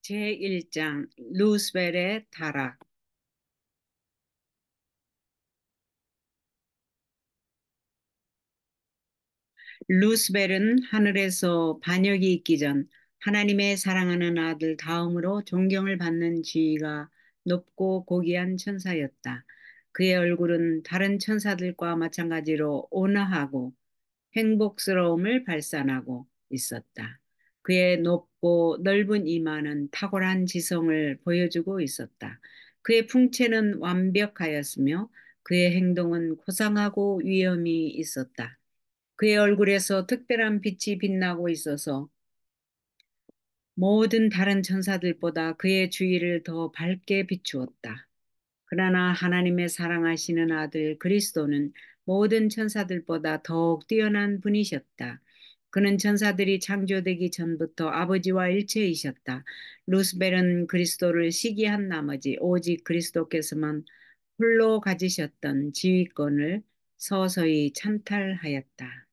제1장 루스벨의 타락. 루스벨은 하늘에서 반역이 있기 전 하나님의 사랑하는 아들 다음으로 존경을 받는 지위가 높고 고귀한 천사였다. 그의 얼굴은 다른 천사들과 마찬가지로 온화하고 행복스러움을 발산하고 있었다. 그의 높고 넓은 이마는 탁월한 지성을 보여주고 있었다. 그의 풍채는 완벽하였으며 그의 행동은 고상하고 위엄이 있었다. 그의 얼굴에서 특별한 빛이 빛나고 있어서 모든 다른 천사들보다 그의 주위를 더 밝게 비추었다. 그러나 하나님의 사랑하시는 아들 그리스도는 모든 천사들보다 더욱 뛰어난 분이셨다. 그는 천사들이 창조되기 전부터 아버지와 일체이셨다. 루스벨은 그리스도를 시기한 나머지 오직 그리스도께서만 홀로 가지셨던 지휘권을 서서히 찬탈하였다.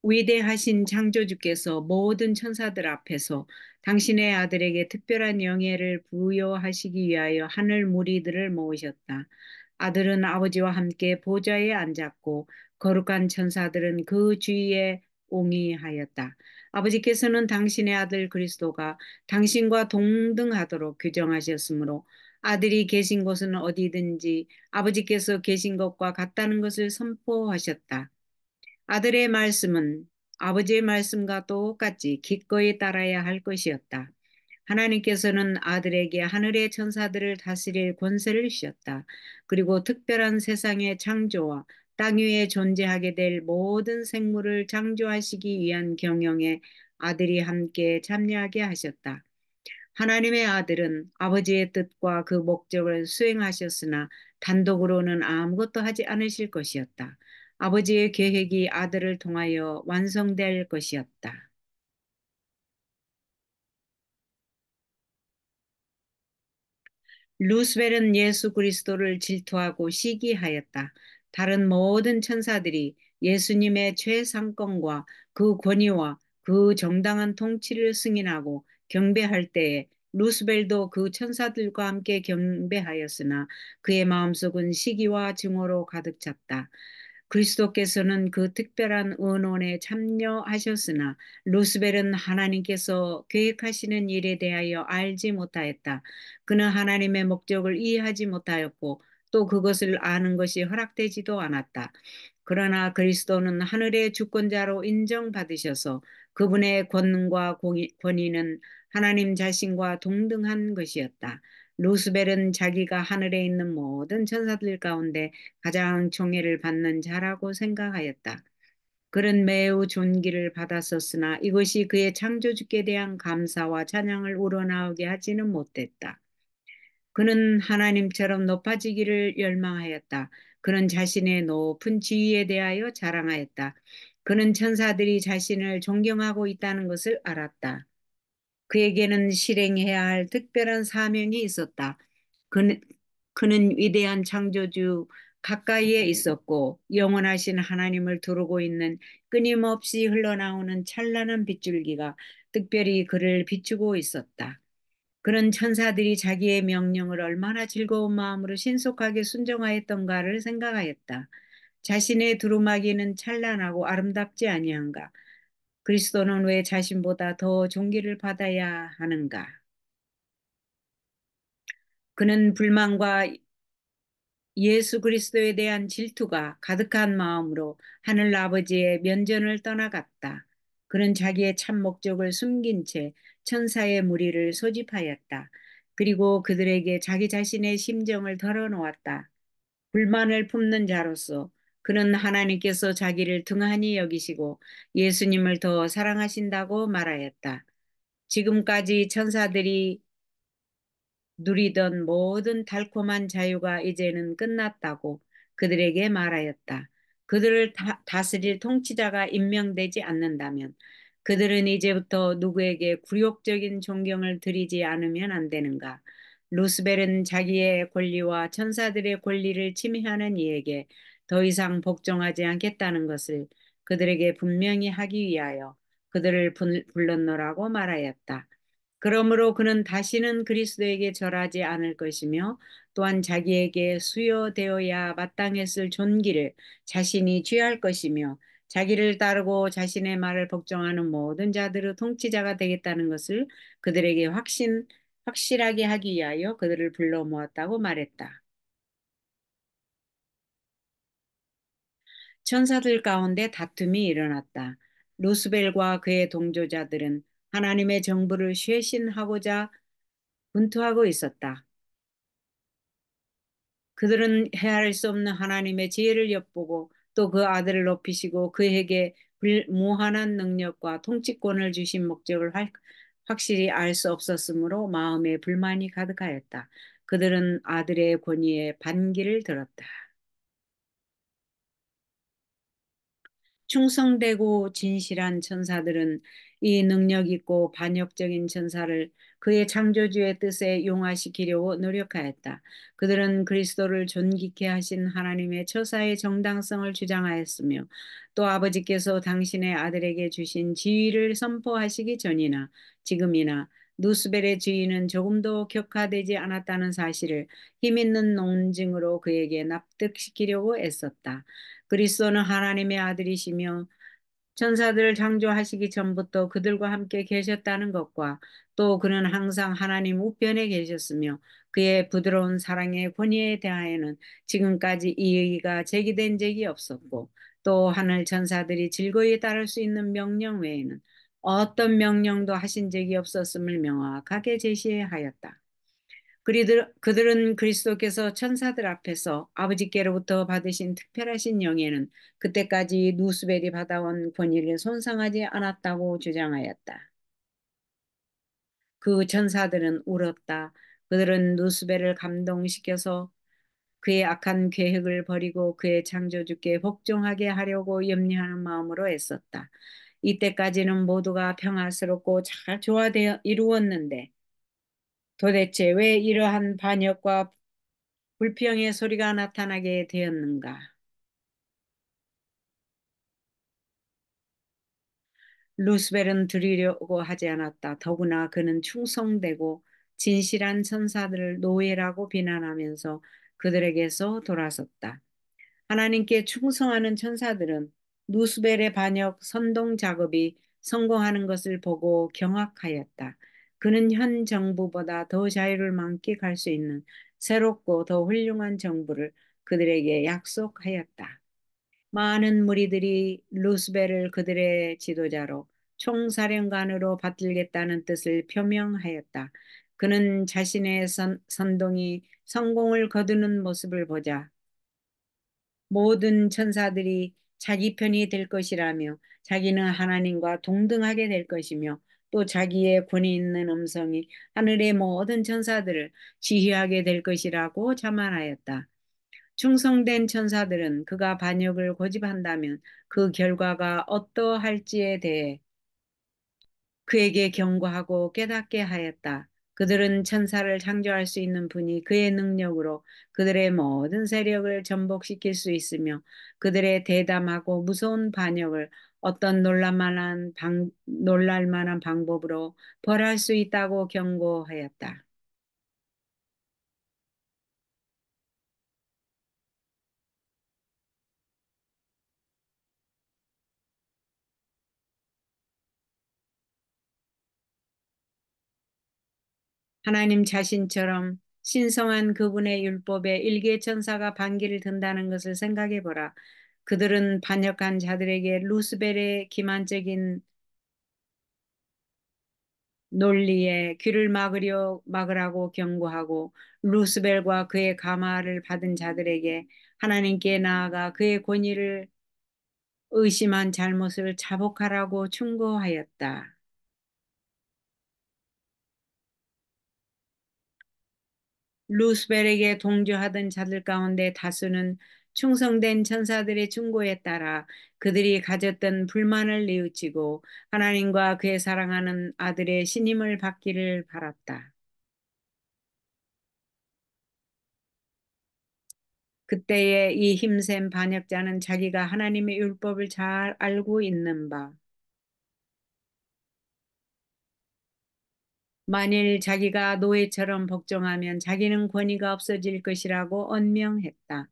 위대하신 창조주께서 모든 천사들 앞에서 당신의 아들에게 특별한 영예를 부여하시기 위하여 하늘 무리들을 모으셨다. 아들은 아버지와 함께 보좌에 앉았고 거룩한 천사들은 그 주위에 옹이하였다. 아버지께서는 당신의 아들 그리스도가 당신과 동등하도록 규정하셨으므로 아들이 계신 곳은 어디든지 아버지께서 계신 것과 같다는 것을 선포하셨다. 아들의 말씀은 아버지의 말씀과 똑같이 기꺼이 따라야 할 것이었다. 하나님께서는 아들에게 하늘의 천사들을 다스릴 권세를 주셨다. 그리고 특별한 세상의 창조와 땅 위에 존재하게 될 모든 생물을 창조하시기 위한 경영에 아들이 함께 참여하게 하셨다. 하나님의 아들은 아버지의 뜻과 그 목적을 수행하셨으나 단독으로는 아무것도 하지 않으실 것이었다. 아버지의 계획이 아들을 통하여 완성될 것이었다. 루스벨은 예수 그리스도를 질투하고 시기하였다. 다른 모든 천사들이 예수님의 최상권과 그 권위와 그 정당한 통치를 승인하고 경배할 때에 루스벨도 그 천사들과 함께 경배하였으나 그의 마음속은 시기와 증오로 가득 찼다. 그리스도께서는 그 특별한 의논에 참여하셨으나 루스벨은 하나님께서 계획하시는 일에 대하여 알지 못하였다. 그는 하나님의 목적을 이해하지 못하였고 또 그것을 아는 것이 허락되지도 않았다. 그러나 그리스도는 하늘의 주권자로 인정받으셔서 그분의 권능과 권위는 하나님 자신과 동등한 것이었다. 루스벨은 자기가 하늘에 있는 모든 천사들 가운데 가장 총애를 받는 자라고 생각하였다. 그는 매우 존귀를 받았었으나 이것이 그의 창조주께 대한 감사와 찬양을 우러나오게 하지는 못했다. 그는 하나님처럼 높아지기를 열망하였다. 그는 자신의 높은 지위에 대하여 자랑하였다. 그는 천사들이 자신을 존경하고 있다는 것을 알았다. 그에게는 실행해야 할 특별한 사명이 있었다. 그는, 그는 위대한 창조주 가까이에 있었고 영원하신 하나님을 두르고 있는 끊임없이 흘러나오는 찬란한 빗줄기가 특별히 그를 비추고 있었다. 그런 천사들이 자기의 명령을 얼마나 즐거운 마음으로 신속하게 순종하였던가를 생각하였다. 자신의 두루마기는 찬란하고 아름답지 아니한가? 그리스도는 왜 자신보다 더 존귀를 받아야 하는가? 그는 불만과 예수 그리스도에 대한 질투가 가득한 마음으로 하늘 아버지의 면전을 떠나갔다. 그는 자기의 참 목적을 숨긴 채 천사의 무리를 소집하였다. 그리고 그들에게 자기 자신의 심정을 털어놓았다. 불만을 품는 자로서 그는 하나님께서 자기를 등한히 여기시고 예수님을 더 사랑하신다고 말하였다. 지금까지 천사들이 누리던 모든 달콤한 자유가 이제는 끝났다고 그들에게 말하였다. 그들을 다스릴 통치자가 임명되지 않는다면 그들은 이제부터 누구에게 굴욕적인 존경을 드리지 않으면 안 되는가? 루스벨은 자기의 권리와 천사들의 권리를 침해하는 이에게 더 이상 복종하지 않겠다는 것을 그들에게 분명히 하기 위하여 그들을 불렀노라고 말하였다. 그러므로 그는 다시는 그리스도에게 절하지 않을 것이며 또한 자기에게 수여되어야 마땅했을 존귀를 자신이 취할 것이며 자기를 따르고 자신의 말을 복종하는 모든 자들의 통치자가 되겠다는 것을 그들에게 확실하게 하기 위하여 그들을 불러 모았다고 말했다. 천사들 가운데 다툼이 일어났다. 루스벨과 그의 동조자들은 하나님의 정부를 쇄신하고자 분투하고 있었다. 그들은 헤아릴 수 없는 하나님의 지혜를 엿보고 또 그 아들을 높이시고 그에게 무한한 능력과 통치권을 주신 목적을 확실히 알 수 없었으므로 마음에 불만이 가득하였다. 그들은 아들의 권위에 반기를 들었다. 충성되고 진실한 천사들은 이 능력 있고 반역적인 천사를 그의 창조주의 뜻에 용화시키려고 노력하였다. 그들은 그리스도를 존귀케 하신 하나님의 처사의 정당성을 주장하였으며 또 아버지께서 당신의 아들에게 주신 지위를 선포하시기 전이나 지금이나 누스벨의 지위는 조금도 격화되지 않았다는 사실을 힘있는 논증으로 그에게 납득시키려고 애썼다. 그리스도는 하나님의 아들이시며 천사들을 창조하시기 전부터 그들과 함께 계셨다는 것과 또 그는 항상 하나님 우편에 계셨으며 그의 부드러운 사랑의 권위에 대하여는 지금까지 이의가 제기된 적이 없었고 또 하늘 천사들이 즐거이 따를 수 있는 명령 외에는 어떤 명령도 하신 적이 없었음을 명확하게 제시하였다. 그들은 그리스도께서 천사들 앞에서 아버지께로부터 받으신 특별하신 영예는 그때까지 누스벨이 받아온 권위를 손상하지 않았다고 주장하였다. 그 천사들은 울었다. 그들은 누스벨을 감동시켜서 그의 악한 계획을 버리고 그의 창조주께 복종하게 하려고 염려하는 마음으로 애썼다. 이때까지는 모두가 평화스럽고 잘 조화되어 이루었는데 도대체 왜 이러한 반역과 불평의 소리가 나타나게 되었는가? 루스벨은 들으려고 하지 않았다. 더구나 그는 충성되고 진실한 천사들을 노예라고 비난하면서 그들에게서 돌아섰다. 하나님께 충성하는 천사들은 루스벨의 반역 선동 작업이 성공하는 것을 보고 경악하였다. 그는 현 정부보다 더 자유를 만끽할 수 있는 새롭고 더 훌륭한 정부를 그들에게 약속하였다. 많은 무리들이 루스벨을 그들의 지도자로 총사령관으로 받들겠다는 뜻을 표명하였다. 그는 자신의 선동이 성공을 거두는 모습을 보자 모든 천사들이 자기 편이 될 것이라며 자기는 하나님과 동등하게 될 것이며 또 자기의 권위 있는 음성이 하늘의 모든 천사들을 지휘하게 될 것이라고 자만하였다. 충성된 천사들은 그가 반역을 고집한다면 그 결과가 어떠할지에 대해 그에게 경고하고 깨닫게 하였다. 그들은 천사를 창조할 수 있는 분이 그의 능력으로 그들의 모든 세력을 전복시킬 수 있으며 그들의 대담하고 무서운 반역을 어떤 놀랄만한 방법으로 벌할 수 있다고 경고하였다. 하나님 자신처럼 신성한 그분의 율법에 일개 천사가 반기를 든다는 것을 생각해 보라. 그들은 반역한 자들에게 루스벨의 기만적인 논리에 귀를 막으라고 경고하고 루스벨과 그의 감화를 받은 자들에게 하나님께 나아가 그의 권위를 의심한 잘못을 자복하라고 충고하였다. 루스벨에게 동조하던 자들 가운데 다수는 충성된 천사들의 충고에 따라 그들이 가졌던 불만을 뉘우치고 하나님과 그의 사랑하는 아들의 신임을 받기를 바랐다. 그때에 이 힘센 반역자는 자기가 하나님의 율법을 잘 알고 있는 바, 만일 자기가 노예처럼 복종하면 자기는 권위가 없어질 것이라고 언명했다.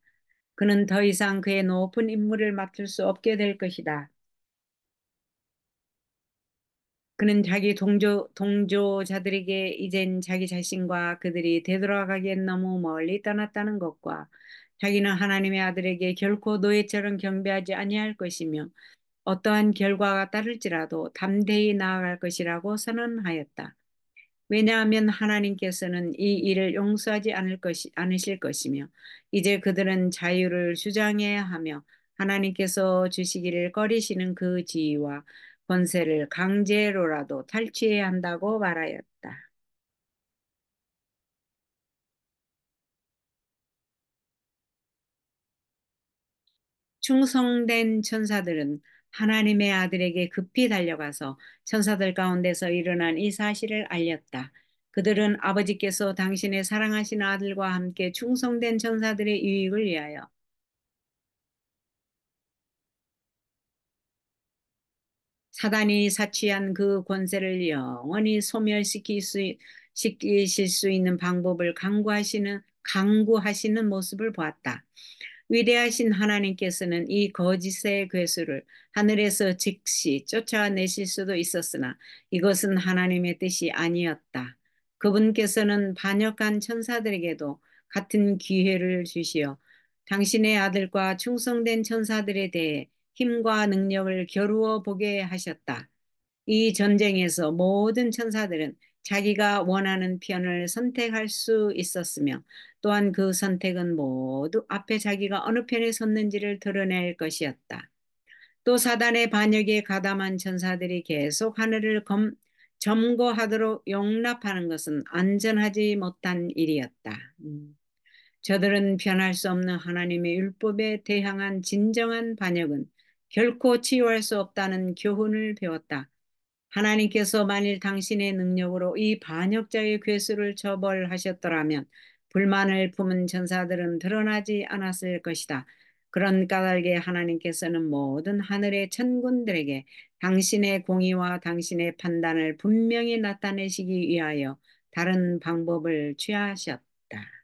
그는 더 이상 그의 높은 임무를 맡을 수 없게 될 것이다. 그는 자기 동조자들에게 이젠 자기 자신과 그들이 되돌아가기엔 너무 멀리 떠났다는 것과 자기는 하나님의 아들에게 결코 노예처럼 경배하지 아니할 것이며 어떠한 결과가 따를지라도 담대히 나아갈 것이라고 선언하였다. 왜냐하면 하나님께서는 이 일을 용서하지 않으실 것이며 이제 그들은 자유를 주장해야 하며 하나님께서 주시기를 꺼리시는 그 지위와 권세를 강제로라도 탈취해야 한다고 말하였다. 충성된 천사들은 하나님의 아들에게 급히 달려가서 천사들 가운데서 일어난 이 사실을 알렸다. 그들은 아버지께서 당신의 사랑하신 아들과 함께 충성된 천사들의 유익을 위하여 사단이 사취한 그 권세를 영원히 시키실 수 있는 방법을 강구하시는 모습을 보았다. 위대하신 하나님께서는 이 거짓의 괴수를 하늘에서 즉시 쫓아내실 수도 있었으나 이것은 하나님의 뜻이 아니었다. 그분께서는 반역한 천사들에게도 같은 기회를 주시어 당신의 아들과 충성된 천사들에 대해 힘과 능력을 겨루어 보게 하셨다. 이 전쟁에서 모든 천사들은 자기가 원하는 편을 선택할 수 있었으며 또한 그 선택은 모두 앞에 자기가 어느 편에 섰는지를 드러낼 것이었다. 또 사단의 반역에 가담한 천사들이 계속 점거하도록 용납하는 것은 안전하지 못한 일이었다. 저들은 변할 수 없는 하나님의 율법에 대항한 진정한 반역은 결코 치유할 수 없다는 교훈을 배웠다. 하나님께서 만일 당신의 능력으로 이 반역자의 괴수를 처벌하셨더라면 불만을 품은 전사들은 드러나지 않았을 것이다. 그런 까닭에 하나님께서는 모든 하늘의 천군들에게 당신의 공의와 당신의 판단을 분명히 나타내시기 위하여 다른 방법을 취하셨다.